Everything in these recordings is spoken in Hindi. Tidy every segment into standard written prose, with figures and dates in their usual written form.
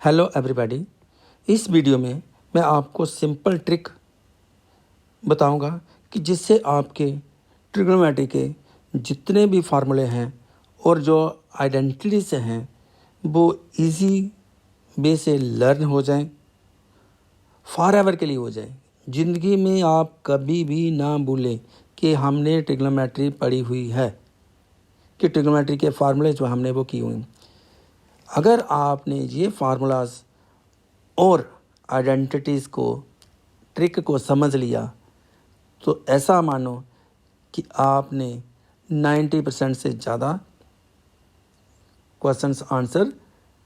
Hello everybody. इस वीडियो में मैं आपको सिंपल ट्रिक बताऊंगा कि जिससे आपके ट्रिग्नोमेट्री के जितने भी फार्मूले हैं और जो आइडेंटिटीज हैं वो इजी वे से लर्न हो जाएं, फॉर एवर के लिए हो जाएं। ज़िंदगी में आप कभी भी ना भूलें कि हमने ट्रिग्नोमेट्री पढ़ी हुई है, कि ट्रिग्नोमेट्री के फार्मूले जो हमने वो किए हुए हैं। अगर आपने ये फार्मूलाज और आइडेंटिटीज़ को, ट्रिक को समझ लिया तो ऐसा मानो कि आपने 90% से ज़्यादा क्वेश्चंस आंसर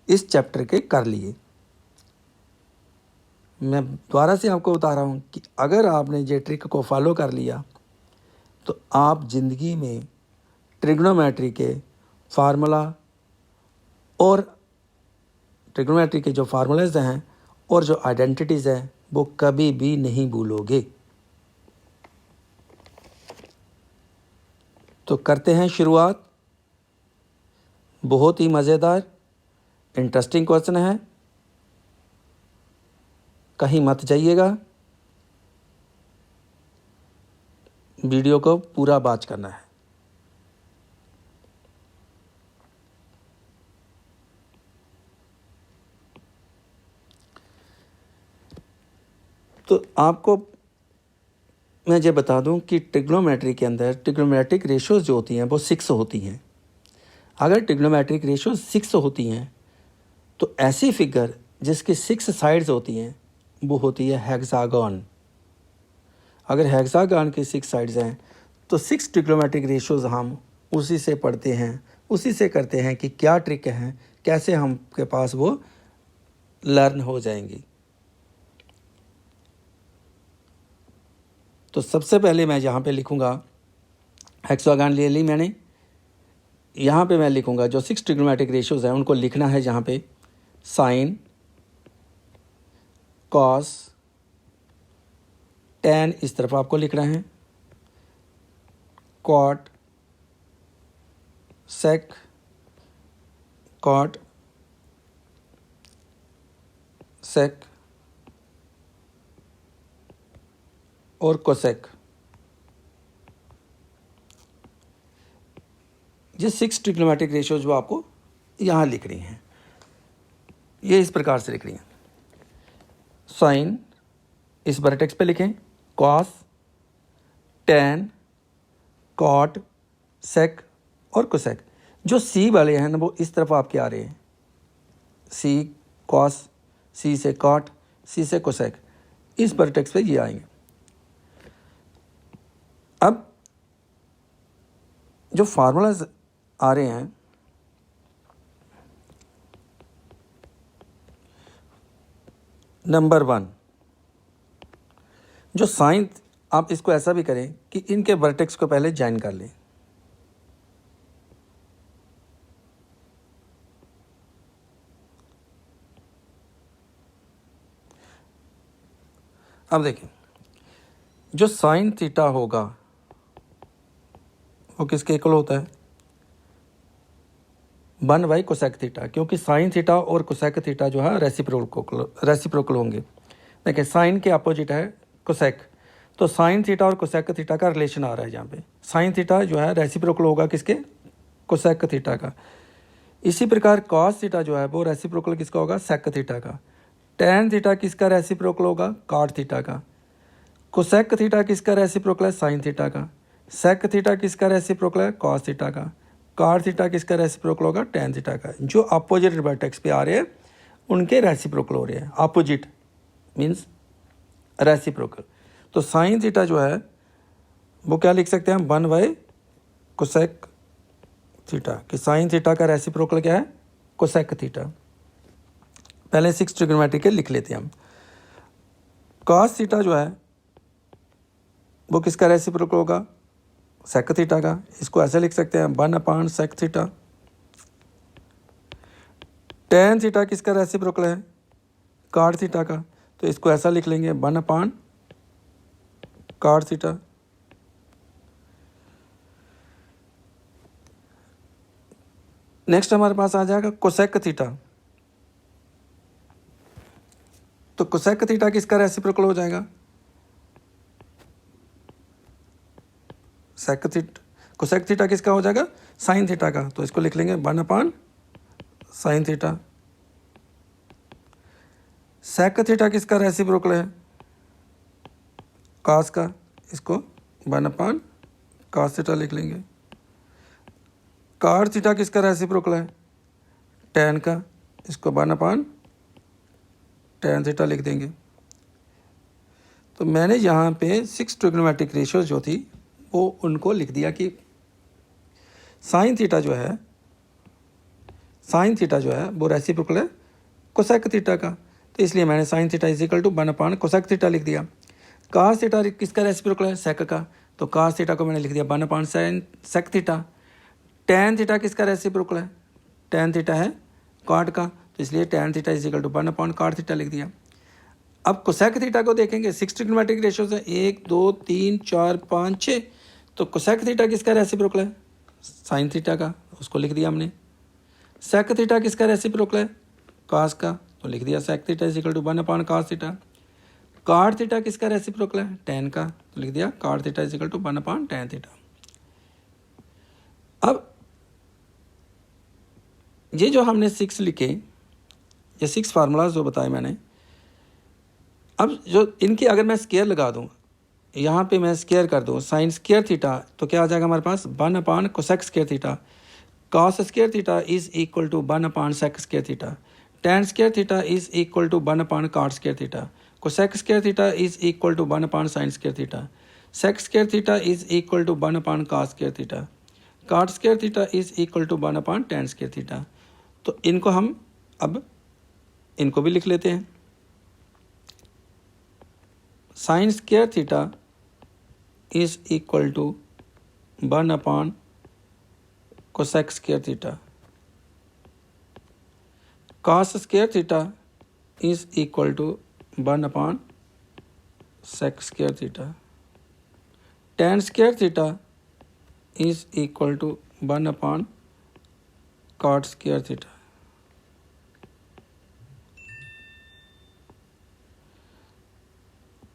इस चैप्टर के कर लिए। मैं दोबारा से आपको बता रहा हूँ कि अगर आपने ये ट्रिक को फॉलो कर लिया तो आप ज़िंदगी में ट्रिग्नोमेट्री के फार्मूला और ट्रिग्नोमेट्री के जो फार्मूलेज हैं और जो आइडेंटिटीज़ हैं वो कभी भी नहीं भूलोगे। तो करते हैं शुरुआत। बहुत ही मज़ेदार इंटरेस्टिंग क्वेश्चन है, कहीं मत जाइएगा, वीडियो को पूरा वॉच करना है। तो आपको मैं ये बता दूं कि ट्रिग्नोमेट्री के अंदर ट्रिग्नोमेट्रिक रेशियोज जो होती हैं वो 6 होती हैं। अगर ट्रिग्नोमेट्रिक रेशियोज 6 होती हैं तो ऐसी फिगर जिसकी 6 साइड्स होती हैं वो होती है हेक्सागन। अगर हेक्सागन की 6 साइड्स हैं तो 6 ट्रिग्नोमेट्रिक रेशियोज हम उसी से पढ़ते हैं, उसी से करते हैं कि क्या ट्रिक है, कैसे हमके पास वो लर्न हो जाएंगी। तो सबसे पहले मैं यहाँ पे लिखूँगा, हेक्सागन ले ली मैंने। यहाँ पे मैं लिखूँगा जो 6 ट्रिग्नोमेट्रिक रेशियोज हैं उनको लिखना है यहाँ पे साइन, कॉस, टैन इस तरफ आपको लिखना है, कॉट, सेक, कॉट, सेक और कोसेक। ये 6 ट्रिग्नोमेट्रिक रेशियोज वो आपको यहाँ लिख रही हैं, ये इस प्रकार से लिख रही हैं। साइन इस वर्टेक्स पे लिखें, कॉस, टैन, कॉट, सेक और कोसेक। जो सी वाले हैं ना वो इस तरफ आपके आ रहे हैं, सी कॉस, सी से कॉट, सी से कोसेक, इस वर्टेक्स पे ये आएंगे। अब जो फार्मूलाज आ रहे हैं, नंबर 1 जो साइन, आप इसको ऐसा भी करें कि इनके वर्टेक्स को पहले ज्वाइन कर लें। अब देखिए जो साइन थीटा होगा वो किसके इक्वल होता है, 1 कोसेक थीटा, क्योंकि साइन थीटा और कोसेक थीटा जो है रेसिप्रोकल होंगे। देखिए साइन के अपोजिट है कोसेक, तो साइन थीटा और कोसेक थीटा का रिलेशन आ रहा है यहाँ पे। साइन थीटा जो है रेसिप्रोकल होगा किसके, कोसेक थीटा का। इसी प्रकार कॉस थीटा जो है वो रेसिप्रोकल किसका होगा, सेक थीटा का। टैन थीटा किसका रेसिप्रोकल होगा, कॉट थीटा का। कोसेक थीटा किसका रेसिप्रोकल है, साइन थीटा का। सेक थीटा किसका रेसिप्रोकल है, कॉस थीटा का। कॉट थीटा किसका रेसिप्रोकल होगा, टैन थीटा का। जो अपोजिट वर्टेक्स पे आ रहे हैं उनके रेसिप्रोकल हो रहे हैं। Opposite means reciprocal. तो साइन थीटा जो है वो क्या लिख सकते हैं, 1 कोसेक थीटा, कि साइन थीटा का रेसिप्रोकल क्या है, कोसेक थीटा। पहले 6 ट्रिग्नोमेट्री के लिख लेते हैं हम। कॉस थीटा जो है वो किसका रेसिप्रोकल होगा, सेक थीटा का। इसको ऐसे लिख सकते हैं 1 सेक थीटा। टैन थीटा किसका रेसिप्रोकल है, कॉट थीटा का, तो इसको ऐसा लिख लेंगे 1 कॉट थीटा। नेक्स्ट हमारे पास आ जाएगा कोसेक थीटा। तो कोसेक थीटा किसका रेसिप्रोकल हो जाएगा? कोसेक थीटा किसका हो जाएगा? साइन थीटा का। तो इसको लिख लेंगे 1 साइन थीटा। सेक थीटा किसका रेसिप्रोकल है? कास का। इसको 1 कास थीटा लिख लेंगे। कार थीटा किसका रेसिप्रोकल है? टैन का। इसको 1 टैन थीटा लिख देंगे। तो मैंने यहाँ पे 6 ट्रिग्नोमेट्रिक रेशियोज जो थी वो उनको लिख दिया कि साइन थीटा जो है वो रेसिप्रोकल है कोसेक थीटा का। तो इसलिए मैंने sine theta is equal to 1 cosec theta लिख दिया। कास थीटा किसका रेसिप्रोकल है? सेक का। तो कास थीटा को मैंने लिख दिया 1 sine sec theta. Tan theta किसका रेसिप्रोकल है? टैन थीटा है काट का। तो इसलिए tan theta is equal to 1 cot theta लिख दिया। अब कोसेक थीटा को देखेंगे, 6 ट्रिग्नोमेट्रिक रेशियोज है, 1 2 3 4 5 6। तो कोसेक थीटा किसका रेसिप्रोकल है? साइन थीटा का। उसको लिख दिया हमने। सेक थीटा किसका रेसिप्रोकल है? कास का। तो लिख दिया sec theta is equal to 1 cos theta. Cot theta किसका रेसिप्रोकल है? टैन का। तो लिख दिया cot theta is equal to 1 tan theta. अब ये जो हमने 6 लिखे, ये 6 फार्मूलाज जो बताए मैंने, अब जो इनकी अगर मैं स्केयर लगा दूँ, यहाँ पे मैं स्केयर कर दूँ साइन स्केयर थीटा, तो क्या आ जाएगा हमारे पास? 1 cosec square theta. Cos square theta is equal to 1 sec square theta. Tan square theta is equal to 1 cot square theta. Cosec square theta is equal to 1 sine square theta. Sec square theta is equal to 1 cos square theta. Cot square theta is equal to 1 tan square theta. तो इनको हम अब इनको भी लिख लेते हैं। Sine square theta is equal to 1 cosec square theta. Cos square theta is equal to 1 sec square theta. Tan square theta is equal to 1 cot square theta.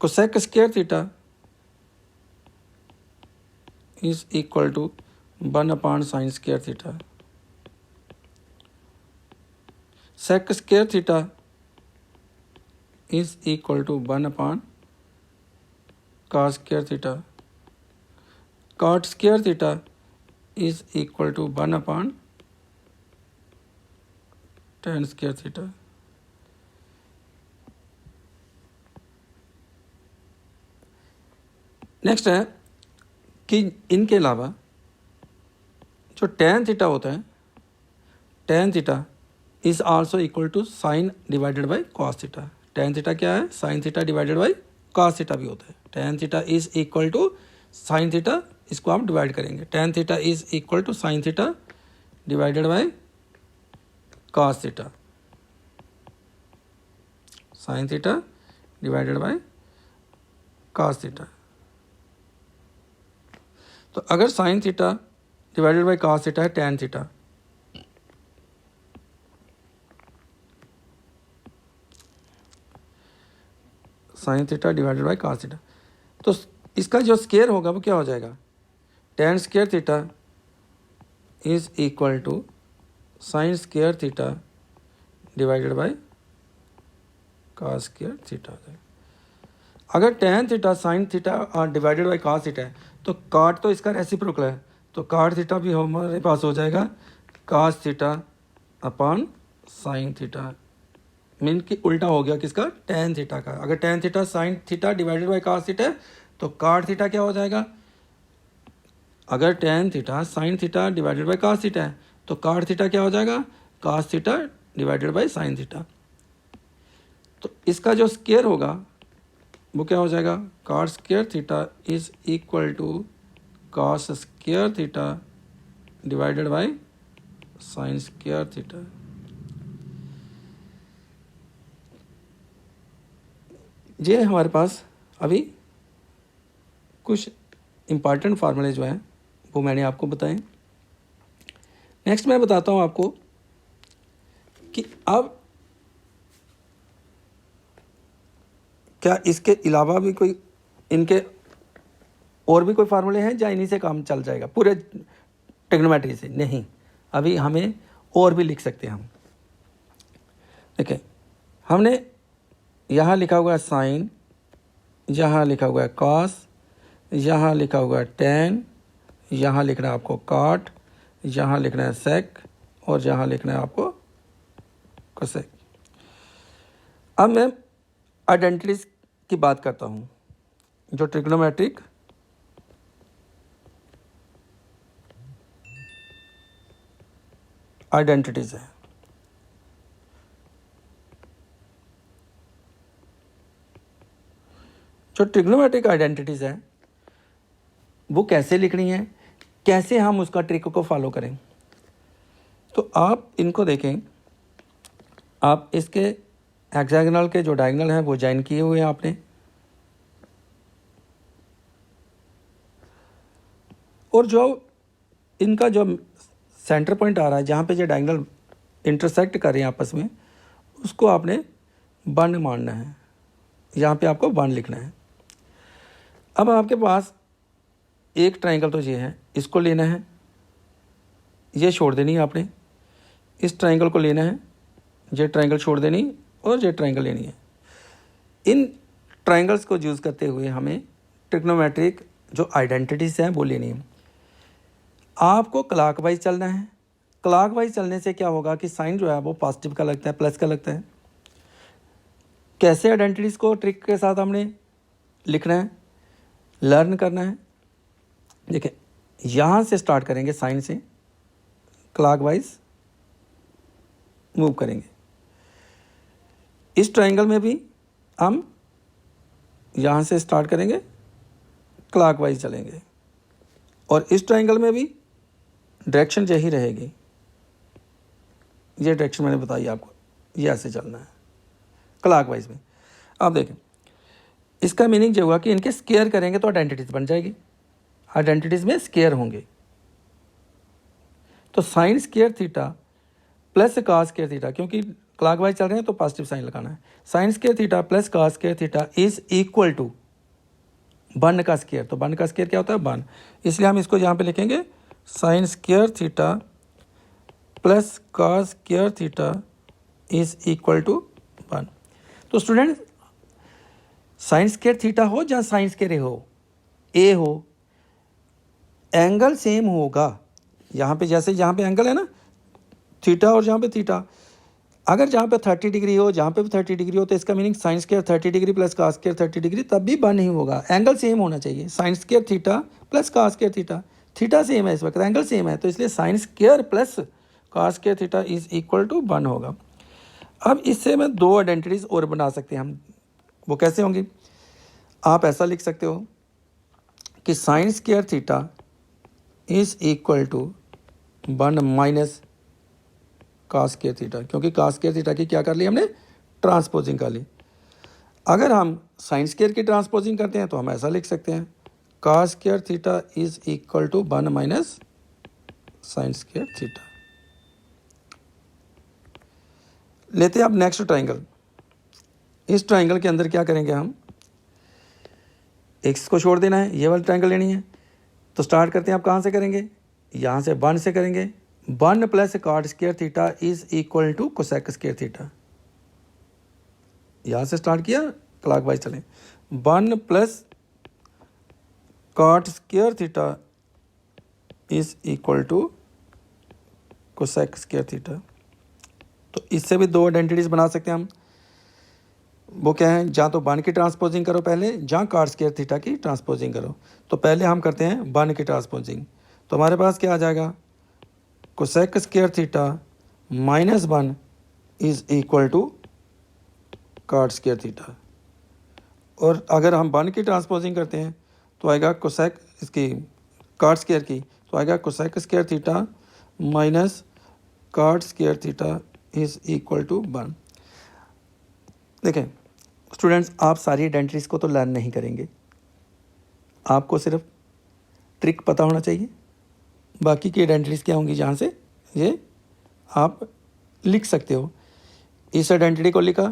Cosec square theta is equal to 1 sine square theta. Sec square theta is equal to 1 cos square theta. Cot square theta is equal to 1 tan square theta. Next है कि इनके अलावा जो टैन थीटा होता है, tan theta is also equal to sine divided by cos theta. Tan theta क्या है? Sine theta divided by cos theta भी होता है। Tan theta is equal to sine theta, इसको आप डिवाइड करेंगे। Tan theta is equal to sine theta divided by cos theta. Sine theta divided by cos theta. तो अगर sine theta divided by cos theta है tan theta, sine theta divided by cos theta, तो इसका जो स्केयर होगा वो क्या हो जाएगा? Tan square theta is equal to sine square theta divided by cos square theta. अगर टैन थीटा साइन थीटा और डिवाइडेड बाई कॉस थीटा है तो काट तो इसका रेसिप्रोकल है, तो काट थीटा भी हमारे पास हो जाएगा cos theta upon sine theta. Mean कि उल्टा हो गया किसका? टैन थीटा का। अगर tan theta sine theta divided by cos theta है तो काट थीटा क्या हो जाएगा? अगर tan theta sine theta divided by cos theta है तो काट थीटा क्या हो जाएगा? Cos theta divided by sine theta. तो इसका जो स्केयर होगा वो क्या हो जाएगा? Cot square theta is equal to cos square theta divided by sine square theta. ये हमारे पास अभी कुछ इम्पॉर्टेंट फार्मूले जो हैं वो मैंने आपको बताए। नेक्स्ट मैं बताता हूँ आपको कि अब क्या इसके अलावा भी कोई इनके और भी कोई फार्मूले हैं या इन्हीं से काम चल जाएगा पूरे ट्रिग्नोमेट्री से? नहीं, अभी हमें और भी लिख सकते हैं हम। देखिए, हमने यहाँ लिखा हुआ है साइन, यहाँ लिखा हुआ है कॉस, यहाँ लिखा हुआ है टेन, यहाँ लिखना है आपको कॉट, यहाँ लिखना है सेक और यहाँ लिखना है आपको कोसेक। अब मैं आइडेंटिटीज की बात करता हूँ। जो ट्रिग्नोमेट्रिक आइडेंटिटीज है, जो ट्रिग्नोमेट्रिक आइडेंटिटीज है वो कैसे लिखनी है, कैसे हम उसका ट्रिक को फॉलो करें। तो आप इनको देखें, आप इसके हेक्सागोनल के जो डायगोनल हैं वो ज्वाइन किए हुए हैं आपने, और जो इनका जो सेंटर पॉइंट आ रहा है जहाँ पे जो डायगोनल इंटरसेक्ट कर रहे हैं आपस में, उसको आपने वन मानना है, यहाँ पे आपको वन लिखना है। अब आपके पास एक ट्रायंगल तो ये है, इसको लेना है, ये छोड़ देनी है आपने, इस ट्रायंगल को लेना है, ये ट्रायंगल छोड़ देनी और ये ट्रायंगल लेनी है। इन ट्रायंगल्स को यूज़ करते हुए हमें ट्रिग्नोमेट्रिक जो आइडेंटिटीज़ हैं वो लेनी है। आपको क्लॉकवाइज चलना है। क्लॉकवाइज चलने से क्या होगा कि साइन जो है वो पॉजिटिव का लगता है, प्लस का लगता है। कैसे आइडेंटिटीज़ को ट्रिक के साथ हमने लिखना है, लर्न करना है। देखिए, यहाँ से स्टार्ट करेंगे, साइन से क्लॉकवाइज मूव करेंगे। इस ट्रायंगल में भी हम यहाँ से स्टार्ट करेंगे, क्लॉकवाइज चलेंगे, और इस ट्रायंगल में भी डायरेक्शन यही रहेगी। ये डायरेक्शन मैंने बताई आपको, ये ऐसे चलना है क्लॉकवाइज में। अब देखें, इसका मीनिंग ये हुआ कि इनके स्क्वायर करेंगे तो आइडेंटिटीज बन जाएगी, आइडेंटिटीज में स्क्वायर होंगे। तो sine square theta plus cos square theta, क्योंकि क्लॉकवाइज चल रहे हैं तो पॉजिटिव साइन लगाना है। Sine square theta plus cos square theta is equal to one का स्क्वायर। तो वन का स्क्वायर क्या होता है? वन। इसलिए हम इसको यहाँ पे लिखेंगे sine square theta plus cos square theta is equal to one. तो स्टूडेंट, साइन स्क्वायर थीटा हो या साइन स्क्वायर हो, ए हो, एंगल सेम होगा। यहाँ पे जैसे यहाँ पे एंगल है ना थीटा, और यहाँ पे थीटा, अगर जहाँ पे 30 डिग्री हो, जहाँ पे भी 30 डिग्री हो, तो इसका meaning sine square 30 degree plus cos square 30 degree, तब भी वन ही होगा। एंगल सेम होना चाहिए। Sine square theta plus cos square theta, theta same है इस वक्त, एंगल सेम है, तो इसलिए sine square plus cos square theta is equal to one होगा। अब इससे मैं दो आइडेंटिटीज और बना सकते हैं हम। वो कैसे होंगी? आप ऐसा लिख सकते हो कि sine square theta is equal to one minus cos square theta, क्योंकि कॉस स्क्वायर थीटा की क्या कर ली हमने? ट्रांसपोजिंग कर ली। अगर हम साइन स्क्वायर की ट्रांसपोजिंग करते हैं तो हम ऐसा लिख सकते हैं cos square theta is equal to one minus sine square theta. लेते हैं अब नेक्स्ट ट्राइंगल। इस ट्राइंगल के अंदर क्या करेंगे हम? एक्स को छोड़ देना है, ये वाली ट्राइंगल लेनी है। तो स्टार्ट करते हैं, आप कहाँ से करेंगे? यहाँ से वन से करेंगे। One plus cot square theta is equal to cosec square theta. यहाँ से स्टार्ट किया, क्लॉकवाइज चलें। One plus cot square theta is equal to cosec square theta. तो इससे भी दो आइडेंटिटीज बना सकते हैं हम। वो क्या है? जहाँ तो वन की ट्रांसपोजिंग करो पहले, जहाँ कॉट स्क्वायर थीटा की ट्रांसपोजिंग करो। तो पहले हम करते हैं वन की ट्रांसपोजिंग। तो हमारे पास क्या आ जाएगा? Cosec square theta minus one is equal to cot square theta. और अगर हम वन की ट्रांसपोजिंग करते हैं तो आएगा कोसेक इसकी कॉट स्क्वायर की, तो आएगा cosec square theta minus cot square theta is equal to one. देखें स्टूडेंट्स, आप सारी आइडेंटिटीज़ को तो लर्न नहीं करेंगे, आपको सिर्फ ट्रिक पता होना चाहिए। बाकी की आइडेंटिटीज़ क्या होंगी जहाँ से ये आप लिख सकते हो। इस आइडेंटिटी को लिखा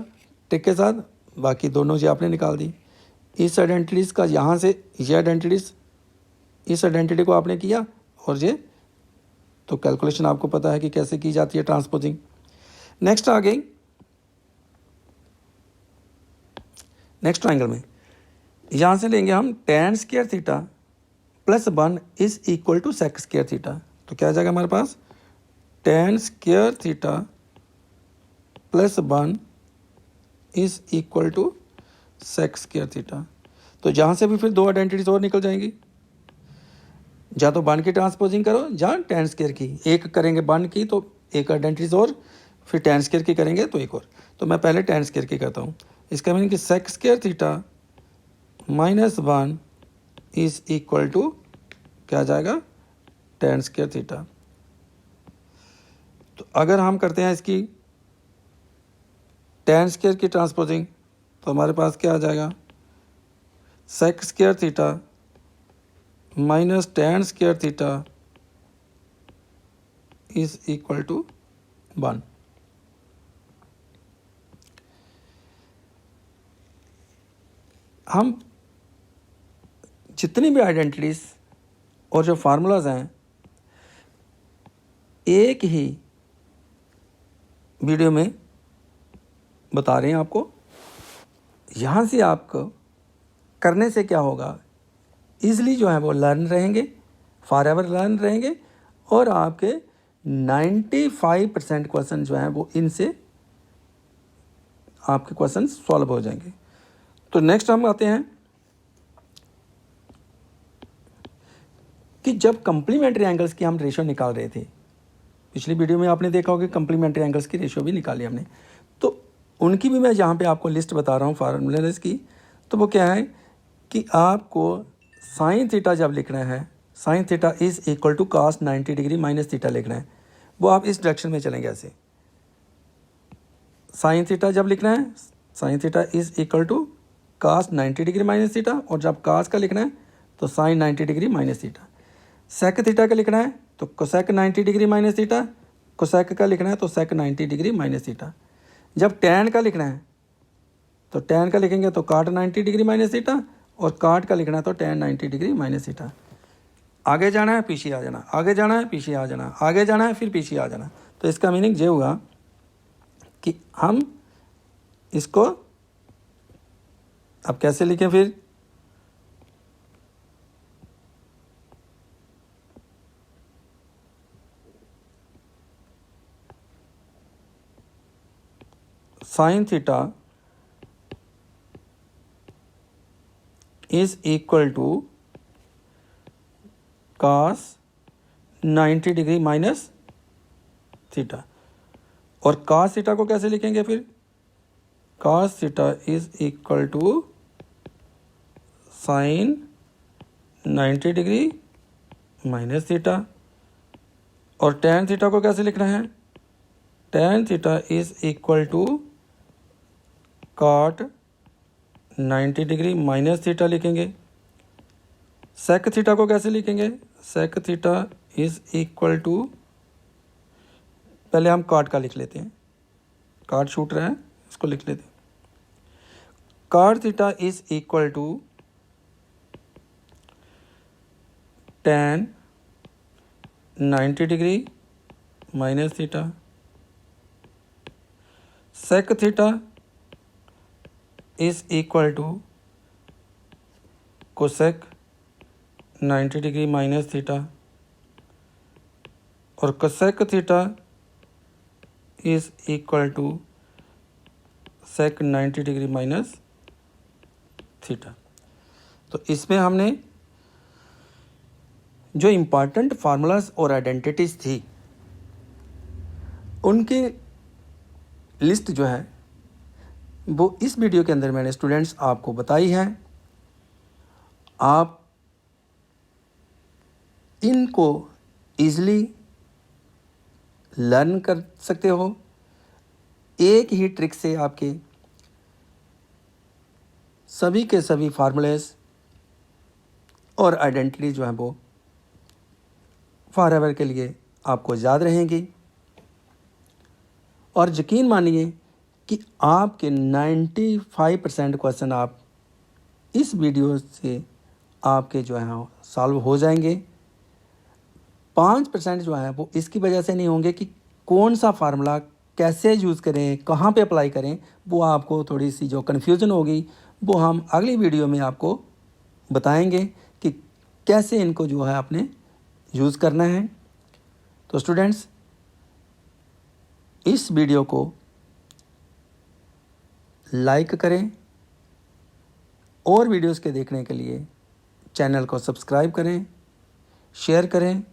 ट्रिक के साथ, बाकी दोनों जी आपने निकाल दी। इस आइडेंटिटीज़ का यहाँ से ये आइडेंटिटीज़, इस आइडेंटिटी को आपने किया और ये, तो कैलकुलेशन आपको पता है कि कैसे की जाती है ट्रांसपोजिंग। नेक्स्ट आ गई नेक्स्ट ट्राइंगल में, यहाँ से लेंगे हम tan square theta plus 1 is equal to sec square theta. तो क्या आ जाएगा हमारे पास, tan square theta plus 1 is equal to sec square theta. तो यहाँ से भी फिर दो आइडेंटिटीज और निकल जाएंगी, या तो 1 की ट्रांसपोजिंग करो या tan स्क्वायर की। एक करेंगे 1 की तो एक आइडेंटिटीज और, फिर tan स्क्वायर की करेंगे तो एक और। तो मैं पहले tan स्क्वायर की करता हूँ। इसका मीनिंग कि sec square theta minus 1 is equal to क्या आ जाएगा, tan स्क्वायर थीटा। तो अगर हम करते हैं इसकी tan स्क्वायर की ट्रांसपोजिंग तो हमारे पास क्या आ जाएगा, sec square theta minus tan square theta is equal to 1। हम जितनी भी आइडेंटिटीज और जो फार्मूलाज हैं एक ही वीडियो में बता रहे हैं आपको। यहाँ से आपको करने से क्या होगा, ईज़िली जो है वो लर्न रहेंगे, फॉर एवर लर्न रहेंगे, और आपके 95% क्वेश्चन जो हैं वो इनसे आपके क्वेश्चन सॉल्व हो जाएंगे। तो नेक्स्ट हम आते हैं कि जब कंप्लीमेंट्री एंगल्स की हम रेशियो निकाल रहे थे, पिछली वीडियो में आपने देखा होगा कंप्लीमेंट्री एंगल्स की रेशियो भी निकाली हमने, तो उनकी भी मैं यहाँ पे आपको लिस्ट बता रहा हूँ फार्मूलेस की। तो वो क्या है कि आपको साइन थीटा जब लिखना है, sine theta is equal to cos 90 degree minus theta लिखना है, वो आप इस डायरेक्शन में चलेंगे ऐसे। साइन थीटा जब लिखना है, sine theta is equal to cos 90 degree minus theta, और जब cos का लिखना है तो sine 90 degree minus theta. Sec theta का लिखना है तो cosec 90 degree minus theta, cosec का लिखना है तो सेक 90 डिग्री माइनस थीटा। जब टैन का लिखना है तो टैन का लिखेंगे तो काट 90 डिग्री माइनस थीटा, और काट का लिखना है तो टैन 90 डिग्री माइनस थीटा। आगे जाना है पीछे आ जाना, आगे जाना है पीछे आ जाना, आगे जाना है फिर पीछे आ जाना। तो इसका मीनिंग ये हुआ कि हम इसको अब कैसे लिखें फिर, sine theta is equal to cos 90 degree minus theta. और cos थीटा को कैसे लिखेंगे फिर, cos theta is equal to sine 90 degree minus theta. और tan थीटा को कैसे लिखना है, tan theta is equal to cot 90 degree minus theta लिखेंगे। सेक थीटा को कैसे लिखेंगे, sec theta is equal to, पहले हम काट का लिख लेते हैं, काट छूट रहा है इसको लिख लेते हैं। Cot theta is equal to tan 90 degree minus theta. Sec theta is equal to cosec 90 degree minus theta. और cosec theta is equal to sec 90 degree minus theta. तो इसमें हमने जो इम्पॉर्टेंट फार्मूलाज और आइडेंटिटीज थी उनकी लिस्ट जो है वो इस वीडियो के अंदर मैंने स्टूडेंट्स आपको बताई है। आप इनको ईज़िली लर्न कर सकते हो। एक ही ट्रिक से आपके सभी के सभी फार्मूलेस और आइडेंटिटी जो है वो फॉर एवर के लिए आपको याद रहेंगी। और यकीन मानिए कि आपके 95% क्वेश्चन आप इस वीडियो से आपके जो है सॉल्व हो जाएंगे। 5% जो है वो इसकी वजह से नहीं होंगे कि कौन सा फार्मूला कैसे यूज़ करें, कहाँ पे अप्लाई करें, वो आपको थोड़ी सी जो कन्फ्यूज़न होगी वो हम अगली वीडियो में आपको बताएंगे कि कैसे इनको जो है आपने यूज़ करना है। तो स्टूडेंट्स, इस वीडियो को लाइक करें और वीडियोस के देखने के लिए चैनल को सब्सक्राइब करें, शेयर करें,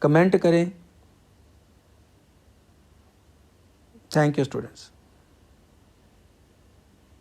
कमेंट करें। Thank you students.